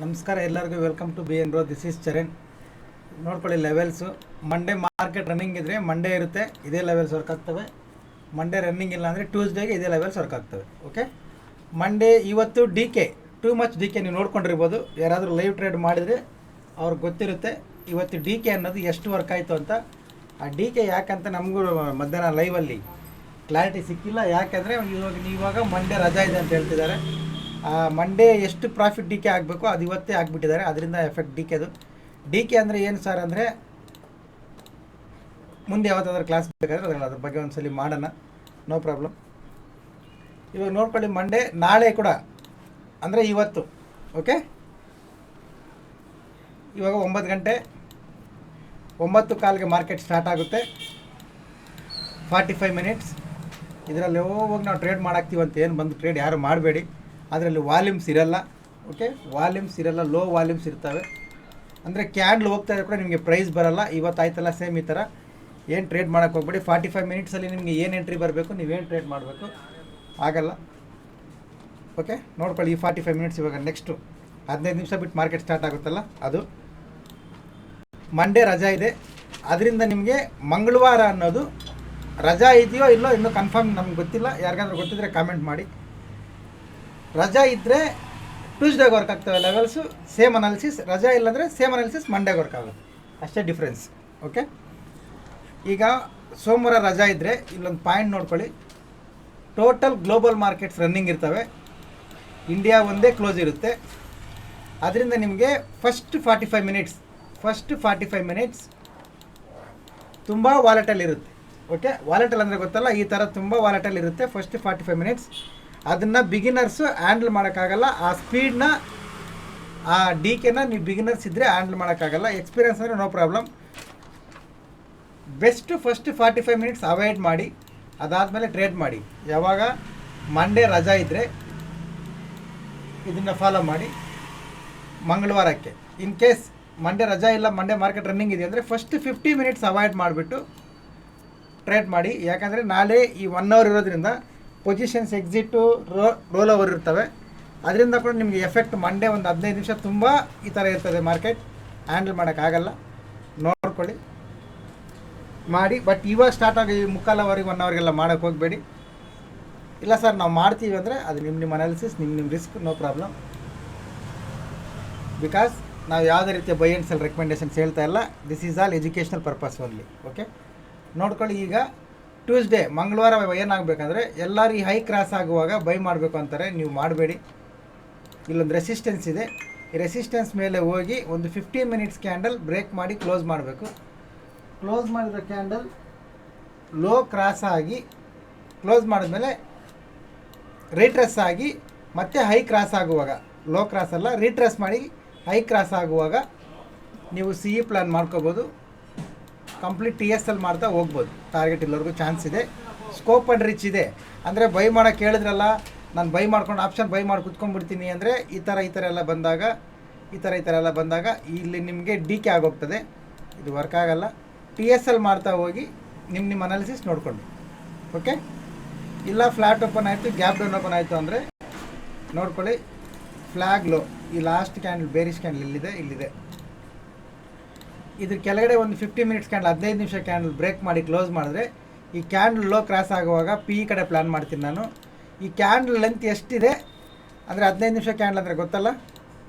ನಮಸ್ಕಾರ ಎಲ್ಲರಿಗೂ welcome to B N row. This is Charan. ನೋಡ್ಕೊಳ್ಳಿ ಲೆವೆಲ್ಸು. ಮಂಡೇ ಮಾರ್ಕೆಟ್ ರನ್ನಿಂಗ್ ಇದ್ದರೆ ಮಂಡೇ ಇರುತ್ತೆ, ಇದೇ ಲೆವೆಲ್ಸ್ ವರ್ಕ್ ಆಗ್ತವೆ. ಮಂಡೇ ರನ್ನಿಂಗ್ ಇಲ್ಲ ಅಂದರೆ ಟ್ಯೂಸ್ಡೇಗೆ ಇದೇ ಲೆವೆಲ್ಸ್ ವರ್ಕ್ ಆಗ್ತವೆ. ಓಕೆ, ಮಂಡೇ ಇವತ್ತು D K too much D K ನೀವು ನೋಡ್ಕೊಂಡಿರ್ಬೋದು. ಯಾರಾದರೂ ಲೈವ್ ಟ್ರೇಡ್ ಮಾಡಿದರೆ ಅವ್ರಿಗೆ ಗೊತ್ತಿರುತ್ತೆ ಇವತ್ತು ಡಿ ಕೆ ಅನ್ನೋದು ಎಷ್ಟು ವರ್ಕ್ ಆಯಿತು ಅಂತ. ಆ ಡಿ ಕೆ ಯಾಕಂತ ನಮಗೂ ಮಧ್ಯಾಹ್ನ ಲೈವಲ್ಲಿ ಕ್ಲಾರಿಟಿ ಸಿಕ್ಕಿಲ್ಲ. ಯಾಕೆಂದರೆ ಇವಾಗ ಮಂಡೇ ರಜಾ ಇದೆ ಅಂತ ಹೇಳ್ತಿದ್ದಾರೆ. ಮಂಡೇ ಎಷ್ಟು ಪ್ರಾಫಿಟ್ ಡಿ ಕೆ ಆಗಬೇಕು ಅದು ಇವತ್ತೇ ಆಗಿಬಿಟ್ಟಿದ್ದಾರೆ, ಅದರಿಂದ ಎಫೆಕ್ಟ್ ಡಿ ಕೆದು. ಡಿ ಕೆ ಅಂದರೆ ಏನು ಸರ್ ಅಂದರೆ ಮುಂದೆ ಯಾವತ್ತಾದ್ರೂ ಕ್ಲಾಸ್ ಬೇಕಾದರೆ ಅದ್ರ ಬಗ್ಗೆ ಒಂದು ಸಲ ಮಾಡೋಣ, ನೋ ಪ್ರಾಬ್ಲಮ್. ಇವಾಗ ನೋಡ್ಕೊಳ್ಳಿ, ಮಂಡೇ ನಾಳೆ ಕೂಡ ಅಂದರೆ ಇವತ್ತು. ಓಕೆ, ಇವಾಗ 9 ಗಂಟೆ 9:15ಗೆ ಮಾರ್ಕೆಟ್ ಸ್ಟಾರ್ಟ್ ಆಗುತ್ತೆ. 45 ಮಿನಿಟ್ಸ್ ಇದರಲ್ಲಿ ಹೋಗಿ ನಾವು ಟ್ರೇಡ್ ಮಾಡಾಕ್ತೀವಂತ ಏನು ಬಂದು ಟ್ರೇಡ್ ಯಾರು ಮಾಡಬೇಡಿ. ಅದರಲ್ಲಿ ವಾಲ್ಯೂಮ್ಸ್ ಇರಲ್ಲ. ಓಕೆ, ವಾಲ್ಯೂಮ್ಸ್ ಇರಲ್ಲ, ಲೋ ವಾಲ್ಯೂಮ್ಸ್ ಇರ್ತವೆ. ಅಂದರೆ ಕ್ಯಾಂಡ್ಲ್ ಹೋಗ್ತಾ ಇದ್ರೆ ಕೂಡ ನಿಮಗೆ ಪ್ರೈಸ್ ಬರಲ್ಲ. ಇವತ್ತಾಯ್ತಲ್ಲ ಸೇಮ್ ಈ ಥರ ಏನು ಟ್ರೇಡ್ ಮಾಡೋಕ್ಕೆ ಹೋಗ್ಬೇಡಿ. 45 ಮಿನಿಟ್ಸಲ್ಲಿ ನಿಮಗೆ ಏನು ಎಂಟ್ರಿ ಬರಬೇಕು, ನೀವೇನು ಟ್ರೇಡ್ ಮಾಡಬೇಕು ಆಗಲ್ಲ. ಓಕೆ, ನೋಡ್ಕೊಳ್ಳಿ ಈ 45 ಮಿನಿಟ್ಸ್. ಇವಾಗ ನೆಕ್ಸ್ಟು 15 ನಿಮಿಷ ಬಿಟ್ಟು ಮಾರ್ಕೆಟ್ ಸ್ಟಾರ್ಟ್ ಆಗುತ್ತಲ್ಲ ಅದು. ಮಂಡೇ ರಜಾ ಇದೆ, ಅದರಿಂದ ನಿಮಗೆ ಮಂಗಳವಾರ ಅನ್ನೋದು ರಜಾ ಇದೆಯೋ ಇಲ್ಲೋ ಇನ್ನೂ ಕನ್ಫರ್ಮ್ ನಮ್ಗೆ ಗೊತ್ತಿಲ್ಲ. ಯಾರಿಗಾದ್ರೂ ಗೊತ್ತಿದ್ರೆ ಕಾಮೆಂಟ್ ಮಾಡಿ. ರಜಾ ಇದ್ದರೆ ಟ್ಯೂಸ್ಡೇಗೆ ವರ್ಕ್ ಆಗ್ತವೆ ಲೆವೆಲ್ಸು, ಸೇಮ್ ಅನಾಲಿಸಿಸ್. ರಜಾ ಇಲ್ಲಾಂದರೆ ಸೇಮ್ ಅನಾಲಿಸಿಸ್ ಮಂಡೇಗೆ ವರ್ಕ್ ಆಗುತ್ತೆ, ಅಷ್ಟೇ ಡಿಫ್ರೆನ್ಸ್. ಓಕೆ, ಈಗ ಸೋಮವಾರ ರಜಾ ಇದ್ದರೆ ಇಲ್ಲೊಂದು ಪಾಯಿಂಟ್ ನೋಡ್ಕೊಳ್ಳಿ. ಟೋಟಲ್ ಗ್ಲೋಬಲ್ ಮಾರ್ಕೆಟ್ಸ್ ರನ್ನಿಂಗ್ ಇರ್ತವೆ, ಇಂಡಿಯಾ ಒಂದೇ ಕ್ಲೋಸ್ ಇರುತ್ತೆ. ಅದರಿಂದ ನಿಮಗೆ ಫಸ್ಟ್ 45 ಮಿನಿಟ್ಸ್ ತುಂಬ ವಾಲೆಟಲ್ ಇರುತ್ತೆ. ಓಕೆ, ವಾಲೆಟಲ್ ಅಂದರೆ ಗೊತ್ತಲ್ಲ, ಈ ಥರ ತುಂಬ ವಾಲೆಟಲ್ ಇರುತ್ತೆ ಫಸ್ಟ್ 45 ಮಿನಿಟ್ಸ್. ಅದನ್ನು ಬಿಗಿನರ್ಸು ಹ್ಯಾಂಡಲ್ ಮಾಡೋಕ್ಕಾಗಲ್ಲ. ಆ ಸ್ಪೀಡ್ನ, ಆ ಡಿ ಕೆನ ನೀವು ಬಿಗಿನರ್ಸ್ ಇದ್ದರೆ ಹ್ಯಾಂಡಲ್ ಮಾಡೋಕ್ಕಾಗಲ್ಲ. ಎಕ್ಸ್ಪೀರಿಯನ್ಸ್ ಅಂದರೆ no problem. Best first 45 minutes avoid ಮಾಡಿ, ಅದಾದಮೇಲೆ ಟ್ರೇಡ್ ಮಾಡಿ. ಯಾವಾಗ ಮಂಡೇ ರಜಾ ಇದ್ದರೆ ಇದನ್ನು ಫಾಲೋ ಮಾಡಿ. ಮಂಗಳವಾರಕ್ಕೆ ಇನ್ ಕೇಸ್ ಮಂಡೇ ರಜಾ ಇಲ್ಲ, ಮಂಡೇ ಮಾರ್ಕೆಟ್ ರನ್ನಿಂಗ್ ಇದೆ ಅಂದರೆ ಫಸ್ಟ್ 50 ಮಿನಿಟ್ಸ್ ಅವಾಯ್ಡ್ ಮಾಡಿಬಿಟ್ಟು ಟ್ರೇಡ್ ಮಾಡಿ. ಯಾಕಂದರೆ ನಾಳೆ ಈ 1 ಅವರ್ ಇರೋದ್ರಿಂದ ಪೊಸಿಷನ್ಸ್ ಎಕ್ಸಿಟು ರೋಲ್ ಓವರ್ ಇರ್ತವೆ. ಅದರಿಂದ ಕೂಡ ನಿಮಗೆ ಎಫೆಕ್ಟ್ ಮಂಡೇ ಒಂದು 15 ನಿಮಿಷ ತುಂಬ ಈ ಥರ ಇರ್ತದೆ. ಮಾರ್ಕೆಟ್ ಹ್ಯಾಂಡಲ್ ಮಾಡೋಕ್ಕಾಗಲ್ಲ, ನೋಡ್ಕೊಳ್ಳಿ ಮಾಡಿ. ಬಟ್ ಇವಾಗ ಸ್ಟಾರ್ಟ್ ಆಗಿ 3:15 ಅವರಿಗೆ 1 ಅವರಿಗೆಲ್ಲ ಮಾಡೋಕ್ಕೆ ಹೋಗಬೇಡಿ. ಇಲ್ಲ ಸರ್ ನಾವು ಮಾಡ್ತೀವಿ ಅಂದರೆ ಅದು ನಿಮ್ಮ ಅನಾಲಿಸಿಸ್, ನಿಮ್ಮ ರಿಸ್ಕ್, ನೋ ಪ್ರಾಬ್ಲಮ್. ಬಿಕಾಸ್ ನಾವು ಯಾವುದೇ ರೀತಿಯ ಬೈ ಆ್ಯಂಡ್ ಸೆಲ್ ರೆಕಮೆಂಡೇಷನ್ಸ್ ಹೇಳ್ತಾ ಇಲ್ಲ. This is all educational purpose only. Okay, ನೋಡ್ಕೊಳ್ಳಿ. ಈಗ ಟ್ಯೂಸ್ಡೇ ಮಂಗಳವಾರ ಏನಾಗಬೇಕಂದ್ರೆ ಎಲ್ಲರೂ ಈ ಹೈ ಕ್ರಾಸ್ ಆಗುವಾಗ ಬೈ ಮಾಡಬೇಕು ಅಂತಾರೆ, ನೀವು ಮಾಡಬೇಡಿ. ಇಲ್ಲೊಂದು ರೆಸಿಸ್ಟೆನ್ಸ್ ಇದೆ, ಈ ರೆಸಿಸ್ಟೆನ್ಸ್ ಮೇಲೆ ಹೋಗಿ ಒಂದು 15 ಮಿನಿಟ್ಸ್ ಕ್ಯಾಂಡಲ್ ಬ್ರೇಕ್ ಮಾಡಿ ಕ್ಲೋಸ್ ಮಾಡಬೇಕು. ಕ್ಲೋಸ್ ಮಾಡಿದ ಕ್ಯಾಂಡಲ್ ಲೋ ಕ್ರಾಸ್ ಆಗಿ ಕ್ಲೋಸ್ ಮಾಡಿದ್ಮೇಲೆ ರೀಟ್ರೆಸ್ ಆಗಿ ಮತ್ತೆ ಹೈ ಕ್ರಾಸ್ ಆಗುವಾಗ, ಲೋ ಕ್ರಾಸ್ ಅಲ್ಲ ರೀಟ್ರೆಸ್ ಮಾಡಿ ಹೈ ಕ್ರಾಸ್ ಆಗುವಾಗ ನೀವು CE ಪ್ಲ್ಯಾನ್ ಮಾಡ್ಕೋಬೋದು. ಕಂಪ್ಲೀಟ್ TSL ಮಾಡ್ತಾ ಹೋಗ್ಬೋದು. ಟಾರ್ಗೆಟ್ ಇಲ್ಲವರೆಗೂ ಚಾನ್ಸ್ ಇದೆ, ಸ್ಕೋಪ್ ಆ್ಯಂಡ್ ರಿಚ್ ಇದೆ. ಅಂದರೆ ಬೈ ಮಾಡೋಕ್ಕೆ ಹೇಳಿದ್ರಲ್ಲ, ನಾನು ಬೈ ಮಾಡ್ಕೊಂಡು ಆಪ್ಷನ್ ಬೈ ಮಾಡಿ ಕುತ್ಕೊಂಡ್ಬಿಡ್ತೀನಿ ಅಂದರೆ ಈ ಥರ ಎಲ್ಲ ಬಂದಾಗ ಇಲ್ಲಿ ನಿಮಗೆ ಡಿ ಕೆ ಆಗೋಗ್ತದೆ. ಇದು ವರ್ಕ್ ಆಗಲ್ಲ. TSL ಮಾಡ್ತಾ ಹೋಗಿ ನಿಮ್ಮ ಅನಾಲಿಸಿಸ್ ನೋಡಿಕೊಂಡು. ಓಕೆ, ಇಲ್ಲ ಫ್ಲ್ಯಾಟ್ ಓಪನ್ ಆಯಿತು, ಗ್ಯಾಪ್ ಡೌನ್ ಓಪನ್ ಆಯಿತು ಅಂದರೆ ನೋಡ್ಕೊಳ್ಳಿ. ಫ್ಲ್ಯಾಗ್ ಲೋ, ಈ ಲಾಸ್ಟ್ ಕ್ಯಾಂಡಲ್ ಬೇರಿಶ್ ಕ್ಯಾಂಡಲ್ ಇಲ್ಲಿದೆ. ಇದ್ರ ಕೆಳಗಡೆ ಒಂದು 50 ಮಿನಿಟ್ಸ್ ಕ್ಯಾಂಡಲ್, 15 ನಿಮಿಷ ಕ್ಯಾಂಡಲ್ ಬ್ರೇಕ್ ಮಾಡಿ ಕ್ಲೋಸ್ ಮಾಡಿದ್ರೆ ಈ ಕ್ಯಾಂಡಲ್ ಲೋ ಕ್ರಾಸ್ ಆಗುವಾಗ PE ಕಡೆ ಪ್ಲ್ಯಾನ್ ಮಾಡ್ತೀನಿ ನಾನು. ಈ ಕ್ಯಾಂಡಲ್ ಲೆಂತ್ ಎಷ್ಟಿದೆ ಅಂದರೆ 15 ನಿಮಿಷ ಕ್ಯಾಂಡಲ್ ಅಂದರೆ ಗೊತ್ತಲ್ಲ,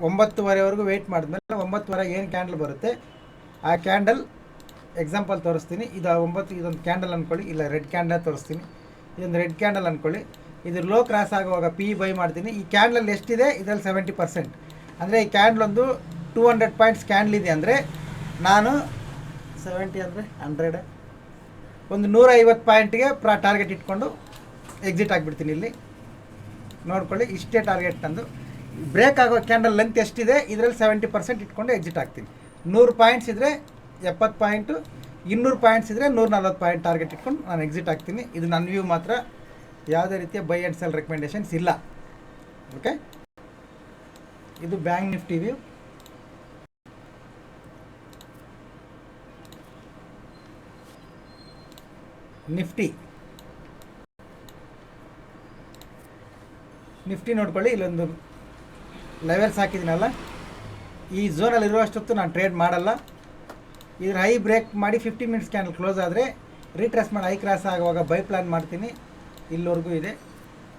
9:30ವರೆಗೂ ವೆಯ್ಟ್ ಮಾಡಿದ್ಮೇಲೆ 9:30 ಏನು ಕ್ಯಾಂಡಲ್ ಬರುತ್ತೆ ಆ ಕ್ಯಾಂಡಲ್ ಎಕ್ಸಾಂಪಲ್ ತೋರಿಸ್ತೀನಿ. ಇದೊಂದು ಕ್ಯಾಂಡಲ್ ಅಂದ್ಕೊಳ್ಳಿ, ಇಲ್ಲ ರೆಡ್ ಕ್ಯಾಂಡಲ್ ತೋರಿಸ್ತೀನಿ. ಇದೊಂದು ರೆಡ್ ಕ್ಯಾಂಡಲ್ ಅಂದ್ಕೊಳ್ಳಿ. ಇದು ಲೋ ಕ್ರಾಸ್ ಆಗುವಾಗ PE ಬೈ ಮಾಡ್ತೀನಿ. ಈ ಕ್ಯಾಂಡಲ್ ಎಷ್ಟಿದೆ ಇದರಲ್ಲಿ 70%. ಅಂದರೆ ಈ ಕ್ಯಾಂಡಲ್ ಒಂದು 200 ಪಾಯಿಂಟ್ಸ್ ಕ್ಯಾಂಡಲ್ ಇದೆ ಅಂದರೆ ನಾನು 70 ಅಂದರೆ 100 ಒಂದು 150 ಪಾಯಿಂಟ್ಗೆ ಟಾರ್ಗೆಟ್ ಇಟ್ಕೊಂಡು ಎಕ್ಸಿಟ್ ಆಗಿಬಿಡ್ತೀನಿ. ಇಲ್ಲಿ ನೋಡ್ಕೊಳ್ಳಿ, ಇಷ್ಟೇ ಟಾರ್ಗೆಟ್ ನಂದು. ಬ್ರೇಕ್ ಆಗೋ ಕ್ಯಾಂಡಲ್ ಲೆಂತ್ ಎಷ್ಟಿದೆ ಇದರಲ್ಲಿ 70% ಇಟ್ಕೊಂಡು ಎಕ್ಸಿಟ್ ಆಗ್ತೀನಿ. 100 ಪಾಯಿಂಟ್ಸ್ ಇದ್ದರೆ 70 ಪಾಯಿಂಟು, 200 ಪಾಯಿಂಟ್ಸ್ ಇದ್ದರೆ 140 ಪಾಯಿಂಟ್ ಟಾರ್ಗೆಟ್ ಇಟ್ಕೊಂಡು ನಾನು ಎಕ್ಸಿಟ್ ಆಗ್ತೀನಿ. ಇದು ನನ್ನ ವ್ಯೂ ಮಾತ್ರ, ಯಾವುದೇ ರೀತಿಯ ಬೈ ಆ್ಯಂಡ್ ಸೆಲ್ ರೆಕಮೆಂಡೇಷನ್ಸ್ ಇಲ್ಲ. ಓಕೆ, ಇದು ಬ್ಯಾಂಕ್ ನಿಫ್ಟಿ ವ್ಯೂ. ನಿಫ್ಟಿ ನೋಡ್ಕೊಳ್ಳಿ, ಇಲ್ಲೊಂದು ಲೆವೆಲ್ಸ್ ಹಾಕಿದ್ದೀನಲ್ಲ, ಈ ಝೋನಲ್ಲಿ ಇರುವಷ್ಟೊತ್ತು ನಾನು ಟ್ರೇಡ್ ಮಾಡಲ್ಲ. ಇದ್ರ ಹೈ ಬ್ರೇಕ್ ಮಾಡಿ 50 ಮಿನಿಟ್ಸ್ ಕ್ಯಾಂಡಲ್ ಕ್ಲೋಸ್ ಆದರೆ ರೀಟ್ರೇಸ್ ಮಾಡಿ ಹೈ ಕ್ರಾಸ್ ಆಗುವಾಗ ಬೈ ಪ್ಲ್ಯಾನ್ ಮಾಡ್ತೀನಿ. ಇಲ್ಲಿವರೆಗೂ ಇದೆ.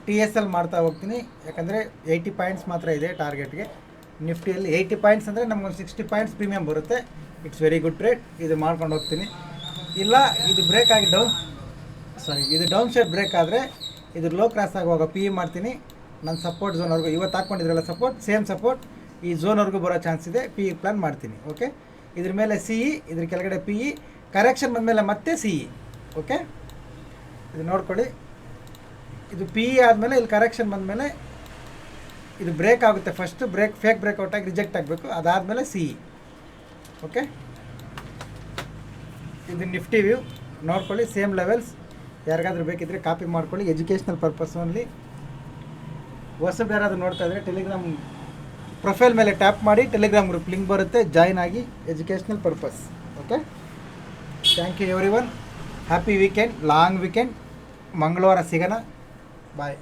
TSL ಮಾಡ್ತಾ ಹೋಗ್ತೀನಿ, ಯಾಕಂದರೆ 80 ಪಾಯಿಂಟ್ಸ್ ಮಾತ್ರ ಇದೆ ಟಾರ್ಗೆಟ್ಗೆ. ನಿಫ್ಟಿಯಲ್ಲಿ 80 ಪಾಯಿಂಟ್ಸ್ ಅಂದರೆ ನಮಗೊಂದು 60 ಪಾಯಿಂಟ್ಸ್ ಪ್ರೀಮಿಯಮ್ ಬರುತ್ತೆ. It's very good trade. ಇದು ಮಾಡ್ಕೊಂಡು ಹೋಗ್ತೀನಿ. ಇಲ್ಲ ಇದು ಬ್ರೇಕ್ ಆಗಿ ಇದು ಡೌನ್ ಸೈಡ್ ಬ್ರೇಕ್ ಆದರೆ ಇದು ಲೋ ಕ್ರಾಸ್ ಆಗುವಾಗ PE ಮಾಡ್ತೀನಿ. ನನ್ನ ಸಪೋರ್ಟ್ ಝೋನ್ವರೆಗೂ ಇವತ್ತು ಹಾಕ್ಕೊಂಡಿದ್ರಲ್ಲ ಸಪೋರ್ಟ್, ಸೇಮ್ ಸಪೋರ್ಟ್ ಈ ಝೋನ್ವರೆಗೂ ಬರೋ ಚಾನ್ಸ್ ಇದೆ. PE ಪ್ಲ್ಯಾನ್ ಮಾಡ್ತೀನಿ. ಓಕೆ, ಇದ್ರ ಮೇಲೆ CE, ಇದ್ರ ಕೆಳಗಡೆ PE, ಕರೆಕ್ಷನ್ ಬಂದಮೇಲೆ ಮತ್ತೆ CE. ಓಕೆ, ಇದು ನೋಡ್ಕೊಳ್ಳಿ. ಇದು PE ಆದಮೇಲೆ ಇಲ್ಲಿ ಕರೆಕ್ಷನ್ ಬಂದಮೇಲೆ ಇದು ಬ್ರೇಕ್ ಆಗುತ್ತೆ. ಫಸ್ಟ್ ಫೇಕ್ ಬ್ರೇಕ್ಔಟಾಗಿ ರಿಜೆಕ್ಟ್ ಆಗಬೇಕು, ಅದಾದಮೇಲೆ CE. ಓಕೆ, ಇದು ನಿಫ್ಟಿ ವ್ಯೂ ನೋಡ್ಕೊಳ್ಳಿ. Same levels. ಯಾರಿಗಾದ್ರೂ ಬೇಕಿದ್ದರೆ ಕಾಪಿ ಮಾಡ್ಕೊಳ್ಳಿ. Educational purpose only. ಹೊಸಬ್ರು ಯಾರಾದರೂ ನೋಡ್ತಾ ಇದ್ದರೆ ಟೆಲಿಗ್ರಾಮ್ ಪ್ರೊಫೈಲ್ ಮೇಲೆ ಟ್ಯಾಪ್ ಮಾಡಿ, ಟೆಲಿಗ್ರಾಮ್ ಗ್ರೂಪ್ ಲಿಂಕ್ ಬರುತ್ತೆ, ಜಾಯ್ನ್ ಆಗಿ. Educational purpose. Okay, thank you everyone. Happy weekend, long weekend. ಮಂಗಳವಾರ ಸಿಗೋಣ. ಬಾಯ್.